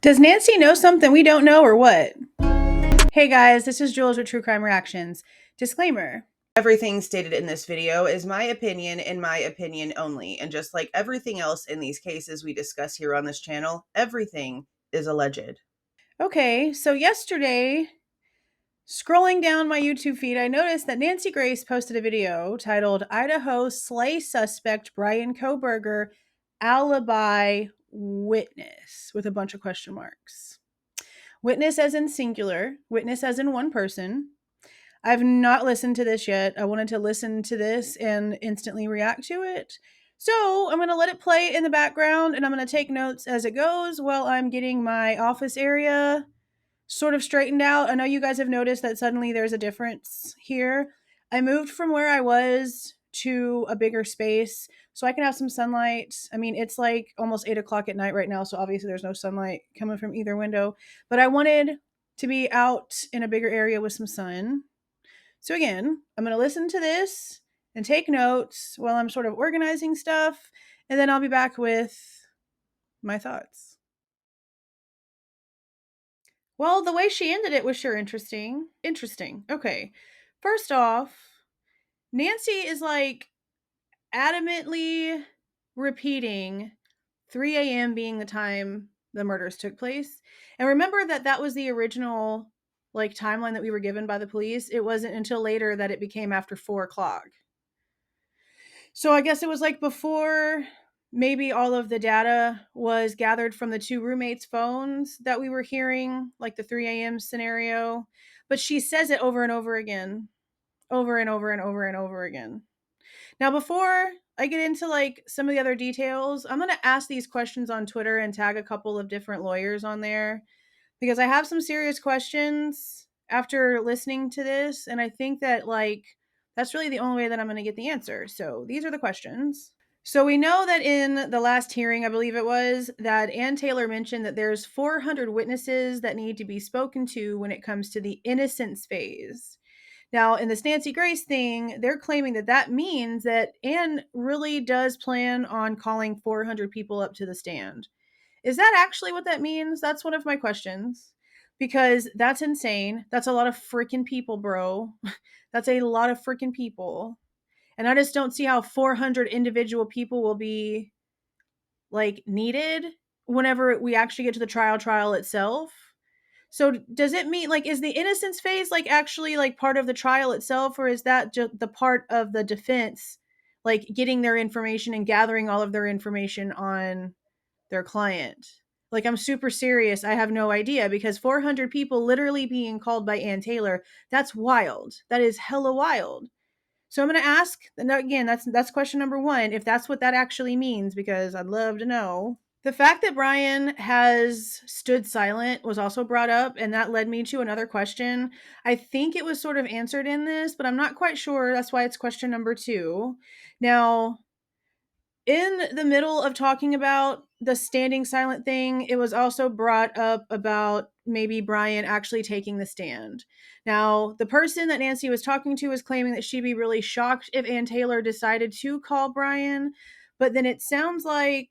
Does Nancy know something we don't know or what? Hey guys, this is Jules with True Crime Reactions. Disclaimer. Everything stated in this video is my opinion and my opinion only. And just like everything else in these cases we discuss here on this channel, everything is alleged. Okay, so yesterday, scrolling down my YouTube feed, I noticed that Nancy Grace posted a video titled Idaho Slay Suspect Bryan Kohberger Alibi Witness with a bunch of question marks. Witness as in singular, witness as in one person. I've not listened to this yet. I wanted to listen to this and instantly react to it. So I'm going to let it play in the background and I'm going to take notes as it goes while I'm getting my office area sort of straightened out. I know you guys have noticed that suddenly there's a difference here. I moved from where I was to a bigger space so I can have some sunlight. I mean, it's like almost 8 o'clock at night right now, so obviously there's no sunlight coming from either window. But I wanted to be out in a bigger area with some sun. So again, I'm going to listen to this and take notes while I'm sort of organizing stuff, and then I'll be back with my thoughts. Well, the way she ended it was sure interesting. Interesting. Okay. First off, Nancy is like adamantly repeating 3 a.m. being the time the murders took place. And remember that that was the original like timeline that we were given by the police. It wasn't until later that it became after 4 o'clock. So I guess it was like before maybe all of the data was gathered from the two roommates' phones that we were hearing, like the 3 a.m. scenario. But she says it over and over again, over and over and over and over again. Now, before I get into like some of the other details, I'm going to ask these questions on Twitter and tag a couple of different lawyers on there because I have some serious questions after listening to this. And I think that like that's really the only way that I'm going to get the answer. So these are the questions. So we know that in the last hearing, I believe it was, that Ann Taylor mentioned that there's 400 witnesses that need to be spoken to when it comes to the innocence phase. Now, in this Nancy Grace thing, they're claiming that that means that Ann really does plan on calling 400 people up to the stand. Is that actually what that means? That's one of my questions. Because that's insane. That's a lot of freaking people, bro. That's a lot of freaking people. And I just don't see how 400 individual people will be like needed whenever we actually get to the trial itself. So does it mean like is the innocence phase like actually like part of the trial itself, or is that just the part of the defense like getting their information and gathering all of their information on their client? Like I'm super serious. I have no idea because 400 people literally being called by Ann Taylor, that's wild. That is hella wild. So I'm going to ask, and again, that's question number 1, if that's what that actually means, because I'd love to know. The fact that Bryan has stood silent was also brought up, and that led me to another question. I think it was sort of answered in this, but I'm not quite sure. That's why it's question number 2. Now, in the middle of talking about the standing silent thing, it was also brought up about maybe Bryan actually taking the stand. Now, the person that Nancy was talking to was claiming that she'd be really shocked if Ann Taylor decided to call Bryan, but then it sounds like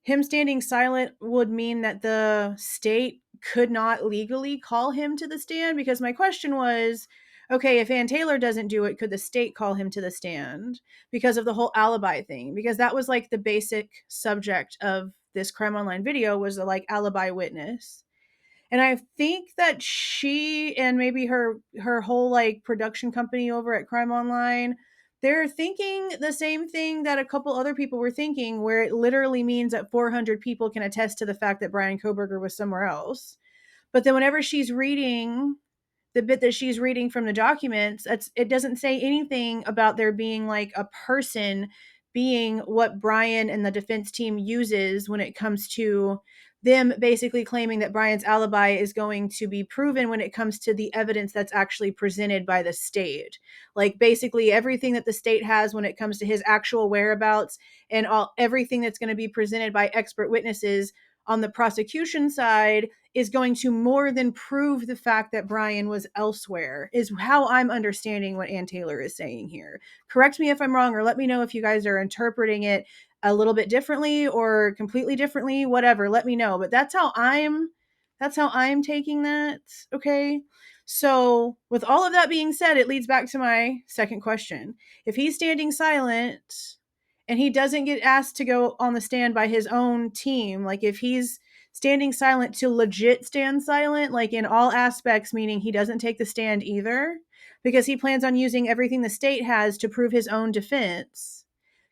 him standing silent would mean that the state could not legally call him to the stand, because my question was, okay, if Ann Taylor doesn't do it, could the state call him to the stand because of the whole alibi thing? Because that was like the basic subject of this Crime Online video, was the like alibi witness. And I think that she and maybe her whole like production company over at Crime Online, they're thinking the same thing that a couple other people were thinking, where it literally means that 400 people can attest to the fact that Bryan Kohberger was somewhere else. But then whenever she's reading the bit that she's reading from the documents, it doesn't say anything about there being like a person being what Bryan and the defense team uses when it comes to them basically claiming that Bryan's alibi is going to be proven when it comes to the evidence that's actually presented by the state. Like basically everything that the state has when it comes to his actual whereabouts and everything that's going to be presented by expert witnesses on the prosecution side is going to more than prove the fact that Bryan was elsewhere, is how I'm understanding what Ann Taylor is saying here. Correct me if I'm wrong, or let me know if you guys are interpreting it a little bit differently or completely differently, whatever, let me know. But that's how I'm taking that. Okay. So, with all of that being said, it leads back to my second question. If he's standing silent and he doesn't get asked to go on the stand by his own team, like if he's standing silent to legit stand silent, like in all aspects, meaning he doesn't take the stand either, because he plans on using everything the state has to prove his own defense,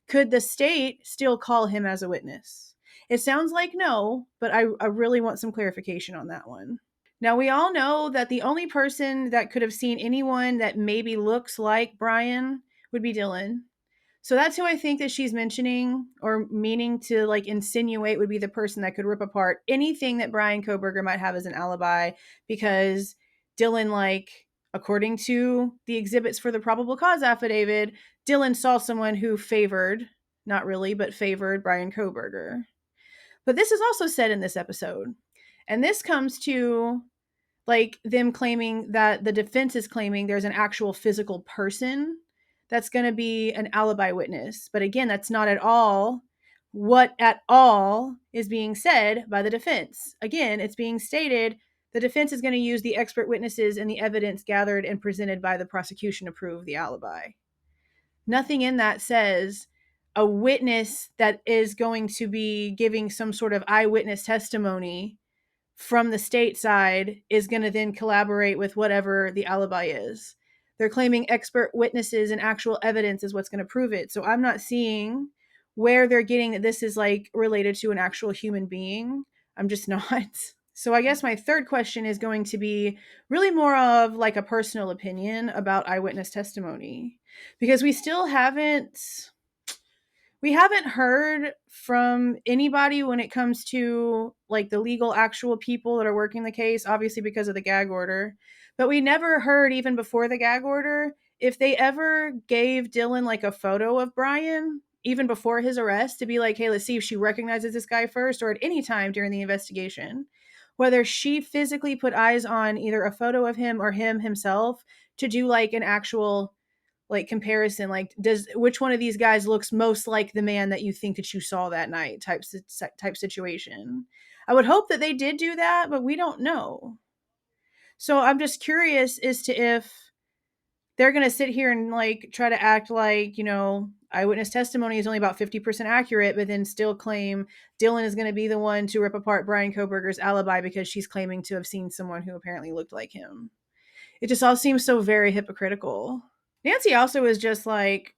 could the state still call him as a witness? It sounds like no, but I really want some clarification on that one. Now, we all know that the only person that could have seen anyone that maybe looks like Bryan would be Dylan. So that's who I think that she's mentioning or meaning to like insinuate would be the person that could rip apart anything that Bryan Kohberger might have as an alibi, because Dylan, like, according to the exhibits for the probable cause affidavit, Dylan saw someone who favored, not really, but favored Bryan Kohberger. But this is also said in this episode. And this comes to like them claiming that the defense is claiming there's an actual physical person that's going to be an alibi witness. But again, that's not at all what at all is being said by the defense. Again, it's being stated the defense is going to use the expert witnesses and the evidence gathered and presented by the prosecution to prove the alibi. Nothing in that says a witness that is going to be giving some sort of eyewitness testimony from the state side is going to then collaborate with whatever the alibi is. They're claiming expert witnesses and actual evidence is what's going to prove it. So I'm not seeing where they're getting that this is like related to an actual human being. I'm just not. So I guess my third question is going to be really more of like a personal opinion about eyewitness testimony, because we haven't heard from anybody when it comes to like the legal actual people that are working the case, obviously because of the gag order. But we never heard, even before the gag order, if they ever gave Dylan like a photo of Bryan, even before his arrest, to be like, hey, let's see if she recognizes this guy first, or at any time during the investigation, whether she physically put eyes on either a photo of him or him himself to do like an actual like comparison, like does which one of these guys looks most like the man that you think that you saw that night type situation. I would hope that they did do that, but we don't know. So I'm just curious as to if they're going to sit here and like try to act like, eyewitness testimony is only about 50% accurate, but then still claim Dylan is going to be the one to rip apart Bryan Kohberger's alibi because she's claiming to have seen someone who apparently looked like him. It just all seems so very hypocritical. Nancy also is just like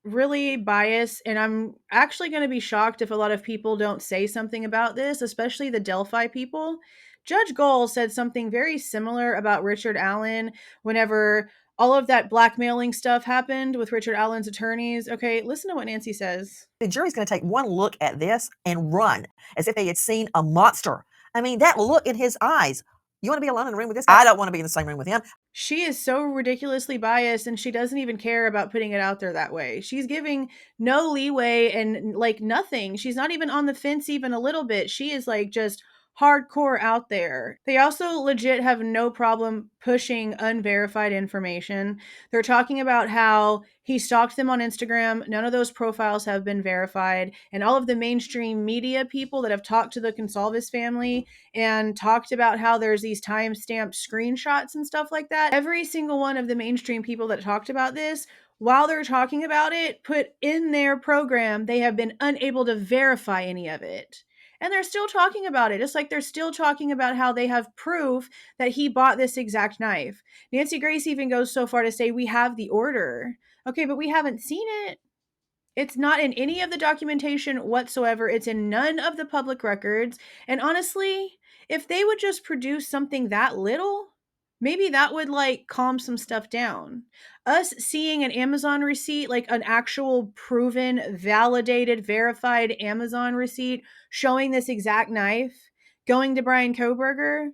really biased, and I'm actually going to be shocked if a lot of people don't say something about this, especially the Delphi people. Judge Gold said something very similar about Richard Allen whenever all of that blackmailing stuff happened with Richard Allen's attorneys. Okay, listen to what Nancy says. The jury's going to take one look at this and run as if they had seen a monster. I mean, that look in his eyes. You want to be alone in the room with this guy? I don't want to be in the same room with him. She is so ridiculously biased, and she doesn't even care about putting it out there that way. She's giving no leeway and like nothing. She's not even on the fence even a little bit. She is like just hardcore out there. They also legit have no problem pushing unverified information. They're talking about how he stalked them on Instagram. None of those profiles have been verified. And all of the mainstream media people that have talked to the Goncalves family and talked about how there's these time-stamped screenshots and stuff like that. Every single one of the mainstream people that talked about this, while they're talking about it, put in their program they have been unable to verify any of it. And they're still talking about it, just like they're still talking about how they have proof that he bought this exact knife. Nancy Grace even goes so far to say, we have the order. Okay, but we haven't seen it. It's not in any of the documentation whatsoever. It's in none of the public records. And honestly, if they would just produce something that little, maybe that would like calm some stuff down. Us seeing an Amazon receipt, like an actual proven, validated, verified Amazon receipt showing this exact knife going to Bryan Kohberger,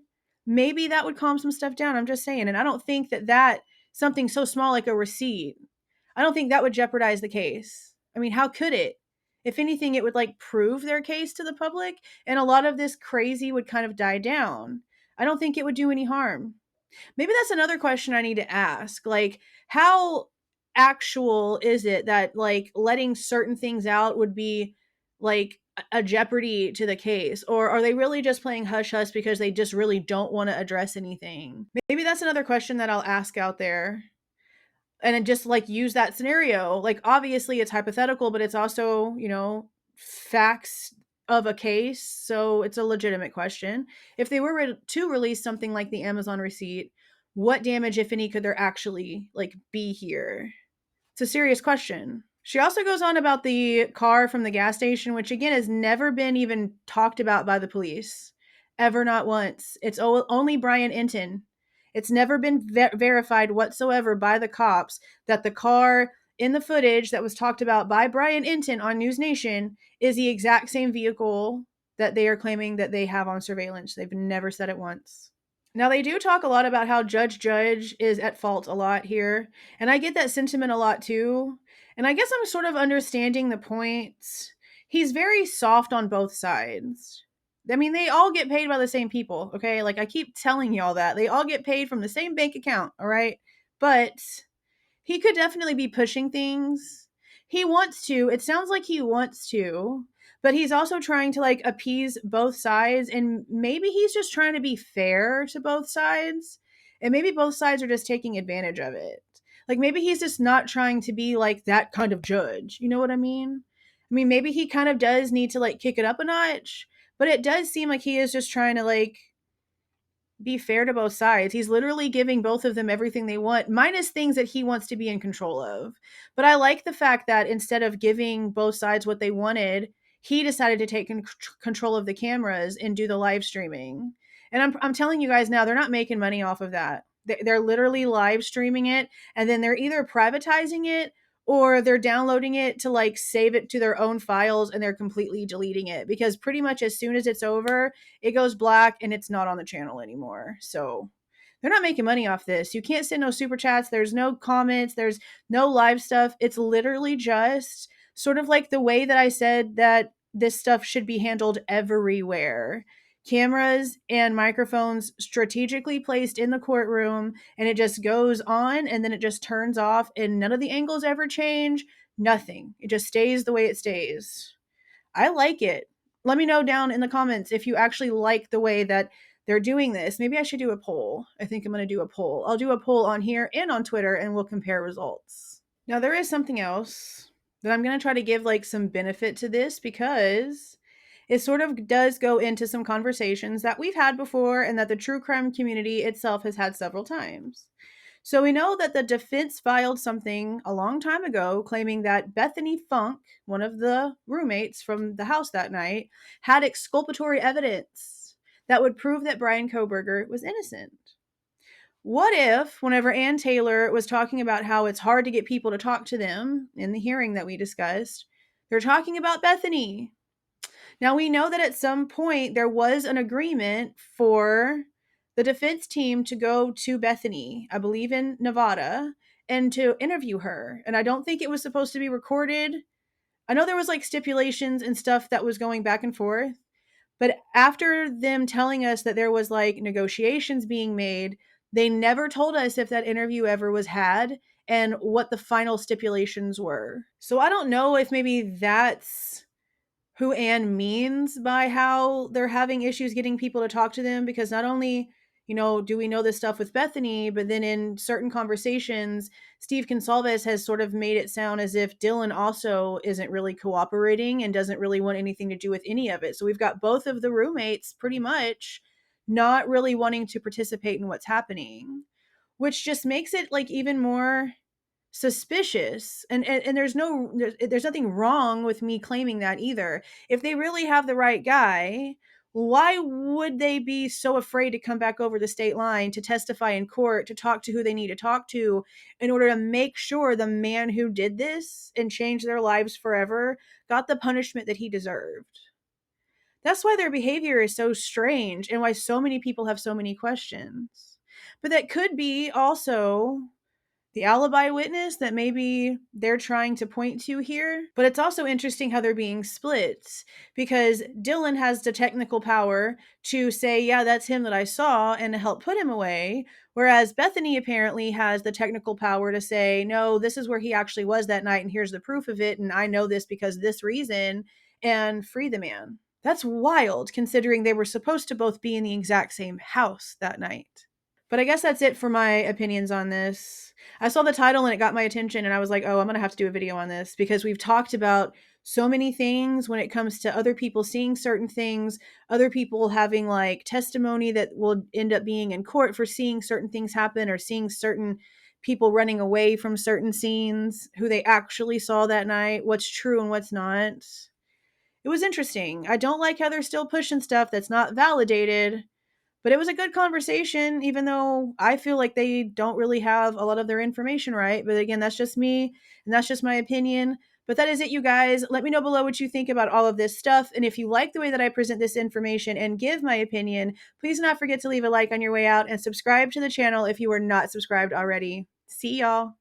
maybe that would calm some stuff down. I'm just saying. And I don't think that something so small like a receipt, I don't think that would jeopardize the case. I mean, how could it? If anything, it would like prove their case to the public, and a lot of this crazy would kind of die down. I don't think it would do any harm. Maybe that's another question I need to ask. Like, how actual is it that like letting certain things out would be like a jeopardy to the case, or are they really just playing hush hush because they just really don't want to address anything? Maybe that's another question that I'll ask out there, and then just like use that scenario. Like, obviously it's hypothetical, but it's also, facts of a case, so it's a legitimate question. If they were to release something like the Amazon receipt, what damage, if any, could there actually like be here? It's a serious question. She also goes on about the car from the gas station, which again has never been even talked about by the police. Ever, not once. It's only Brian Inton. It's never been verified whatsoever by the cops that the car in the footage that was talked about by Brian Inton on News Nation is the exact same vehicle that they are claiming that they have on surveillance. They've never said it once. Now, they do talk a lot about how Judge is at fault a lot here, and I get that sentiment a lot too. And I guess I'm sort of understanding the points. He's very soft on both sides. I mean, they all get paid by the same people, okay? Like, I keep telling y'all that. They all get paid from the same bank account, all right? But he could definitely be pushing things. He wants to. It sounds like he wants to, but he's also trying to like appease both sides, and maybe he's just trying to be fair to both sides. And maybe both sides are just taking advantage of it. Like, maybe he's just not trying to be like that kind of judge. You know what I mean? I mean, maybe he kind of does need to like kick it up a notch, but it does seem like he is just trying to like be fair to both sides. He's literally giving both of them everything they want, minus things that he wants to be in control of. But I like the fact that instead of giving both sides what they wanted, he decided to take control of the cameras and do the live streaming. And I'm telling you guys now, they're not making money off of that. They're literally live streaming it, and then they're either privatizing it or they're downloading it to like save it to their own files, and they're completely deleting it, because pretty much as soon as it's over, it goes black and it's not on the channel anymore. So they're not making money off this. You can't send no super chats. There's no comments. There's no live stuff. It's literally just sort of like the way that I said that this stuff should be handled everywhere. Cameras and microphones strategically placed in the courtroom, and it just goes on and then it just turns off, and none of the angles ever change. Nothing. It just stays the way it stays. I like it. Let me know down in the comments if you actually like the way that they're doing this. Maybe I should do a poll. I think I'm going to do a poll. I'll do a poll on here and on Twitter, and we'll compare results. Now, there is something else that I'm going to try to give like some benefit to this, because it sort of does go into some conversations that we've had before and that the true crime community itself has had several times. So we know that the defense filed something a long time ago claiming that Bethany Funk, one of the roommates from the house that night, had exculpatory evidence that would prove that Bryan Kohberger was innocent. What if, whenever Ann Taylor was talking about how it's hard to get people to talk to them in the hearing that we discussed, they're talking about Bethany? Now, we know that at some point there was an agreement for the defense team to go to Bethany, I believe in Nevada, and to interview her. And I don't think it was supposed to be recorded. I know there was like stipulations and stuff that was going back and forth. But after them telling us that there was like negotiations being made, they never told us if that interview ever was had and what the final stipulations were. So I don't know if maybe that's who Anne means by how they're having issues getting people to talk to them, because not only, do we know this stuff with Bethany, but then in certain conversations, Steve Goncalves has sort of made it sound as if Dylan also isn't really cooperating and doesn't really want anything to do with any of it. So we've got both of the roommates pretty much not really wanting to participate in what's happening, which just makes it like even more suspicious. And there's nothing wrong with me claiming that either. If they really have the right guy, why would they be so afraid to come back over the state line to testify in court, to talk to who they need to talk to, in order to make sure the man who did this and changed their lives forever got the punishment that he deserved? That's why their behavior is so strange and why so many people have so many questions. But that could be also the alibi witness that maybe they're trying to point to here. But it's also interesting how they're being split, because Dylan has the technical power to say, yeah, that's him that I saw, and to help put him away. Whereas Bethany apparently has the technical power to say, no, this is where he actually was that night, and here's the proof of it, and I know this because of this reason. and free the man. That's wild, considering they were supposed to both be in the exact same house that night. But I guess that's it for my opinions on this. I saw the title and it got my attention, and I was like, oh, I'm going to have to do a video on this, because we've talked about so many things when it comes to other people seeing certain things, other people having like testimony that will end up being in court for seeing certain things happen, or seeing certain people running away from certain scenes, who they actually saw that night, what's true and what's not. It was interesting. I don't like how they're still pushing stuff that's not validated, but it was a good conversation, even though I feel like they don't really have a lot of their information right. But again, that's just me, and that's just my opinion. But that is it, you guys. Let me know below what you think about all of this stuff. And if you like the way that I present this information and give my opinion, please do not forget to leave a like on your way out and subscribe to the channel if you are not subscribed already. See y'all.